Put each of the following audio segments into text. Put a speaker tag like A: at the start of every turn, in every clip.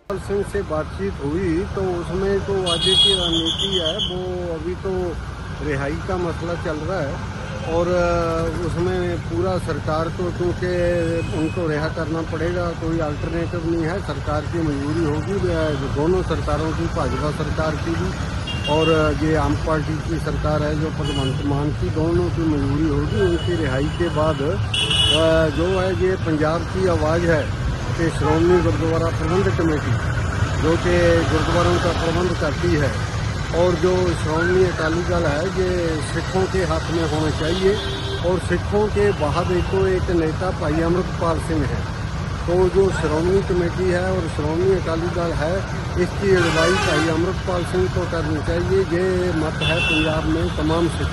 A: सिंह से बातचीत हुई तो उसमें तो आगे की रणनीति है वो अभी तो रिहाई का मसला चल रहा है और उसमें पूरा सरकार को क्योंकि उनको रिहा करना पड़ेगा, कोई अल्टरनेटिव नहीं है, सरकार की मजबूरी होगी। दोनों सरकारों की, भाजपा सरकार की भी और ये आम पार्टी की सरकार है जो भगवंत मान की, दोनों की मजबूरी होगी। उनकी रिहाई के बाद जो है ये पंजाब की आवाज़ है कि श्रोमणी गुरुद्वारा प्रबंधक कमेटी जो कि गुरुद्वारों का प्रबंध करती है और जो श्रोमणी अकाली दल है ये सिखों के हाथ में होना चाहिए और सिखों के बाद एक नेता भाई अमृतपाल सिंह है। तो जो श्रोमणी कमेटी है और श्रोमणी अकाली दल है इसकी अगुवाई भाई अमृतपाल सिंह को करनी चाहिए। ये मत है पंजाब में तमाम सिख।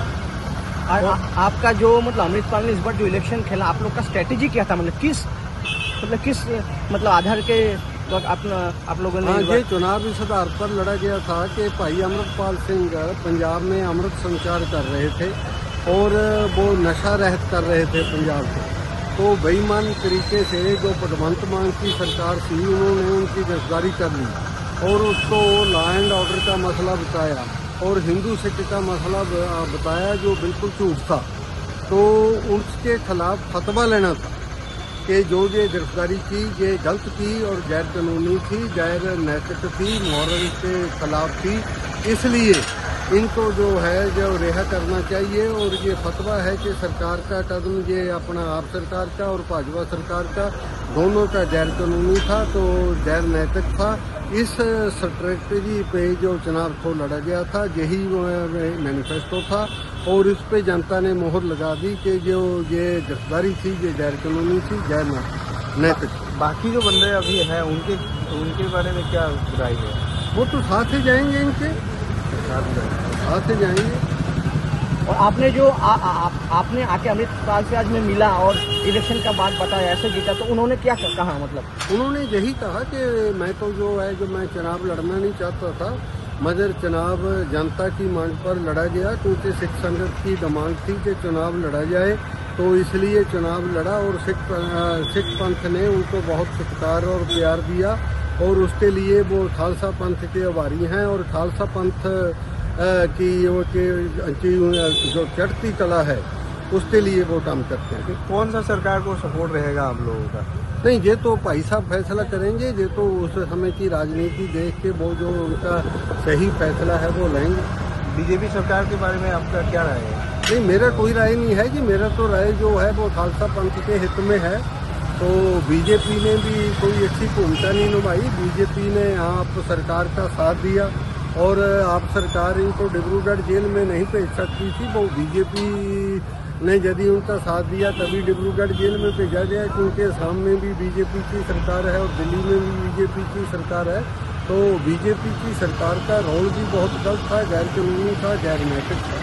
B: आपका जो मतलब अमृतपाल ने इस बार जो इलेक्शन खेला, आप लोग का स्ट्रेटेजी क्या था? मतलब किस आधार के आप लोगों ने?
A: ये चुनाव इस आधार पर लड़ा गया था कि भाई अमृतपाल सिंह पंजाब में अमृत संचार कर रहे थे और वो नशा रहित कर रहे थे पंजाब को। तो बेईमान तरीके से जो भगवंत मान की सरकार थी उन्होंने उनकी गिरफ्तारी कर ली और उसको लॉ एंड ऑर्डर का मसला बताया और हिंदू सिख का मसला बताया जो बिल्कुल झूठ था। तो उसके खिलाफ फतवा लेना था कि जो ये गिरफ्तारी की ये गलत की और गैर कानूनी थी, गैर नैतिक थी, मॉरल के खिलाफ थी, इसलिए इनको जो है जो रिहा करना चाहिए। और ये फतवा है कि सरकार का कदम ये अपना आप सरकार का और भाजपा सरकार का दोनों का गैर कानूनी था, तो गैर नैतिक था। इस स्ट्रेटजी पे जो चुनाव को लड़ा गया था यही मैनिफेस्टो था और इस पे जनता ने मोहर लगा दी कि जो ये गिरफ्तारी थी ये गैर कानूनी थी, गैर नैतिक।
B: बाकी जो बंदे अभी हैं उनके बारे में क्या राय है?
A: वो तो साथ ही जाएंगे, इनके साथ ही जाएंगे।
B: और आपने जो आपने आके अमृतपाल से आज में मिला और इलेक्शन का बात बताया ऐसे जीता, तो उन्होंने क्या कहा? मतलब
A: उन्होंने यही कहा कि मैं तो जो है जो मैं चुनाव लड़ना नहीं चाहता था, मगर चुनाव जनता की मांग पर लड़ा गया क्योंकि सिख संगत की डिमांड थी कि चुनाव लड़ा जाए, तो इसलिए चुनाव लड़ा और सिख पंथ ने उनको बहुत सत्कार और प्यार दिया और उसके लिए वो खालसा पंथ के आभारी हैं और खालसा पंथ की जो चढ़ती कला है उसके लिए वो काम करते हैं।
B: कौन सा सरकार को सपोर्ट रहेगा आप लोगों का?
A: नहीं, ये तो भाई साहब फैसला करेंगे, ये तो उस समय की राजनीति देख के वो जो उनका सही फैसला है वो लेंगे।
B: बीजेपी सरकार के बारे में आपका क्या राय है?
A: नहीं, मेरा कोई राय नहीं है कि मेरा तो राय जो है वो खालसा पंथ के हित में है। तो बीजेपी ने भी कोई अच्छी भूमिका नहीं निभाई, बीजेपी ने आप सरकार का साथ दिया और आप सरकार इनको डिब्रूगढ़ जेल में नहीं भेज सकती थी, वो बीजेपी ने यदि उनका साथ दिया तभी डिब्रूगढ़ जेल में भेजा गया क्योंकि असम में भी बीजेपी की सरकार है और दिल्ली में भी बीजेपी की सरकार है। तो बीजेपी की सरकार का रोल भी बहुत गलत था, गैर कानूनी था, गैर नैतिक था।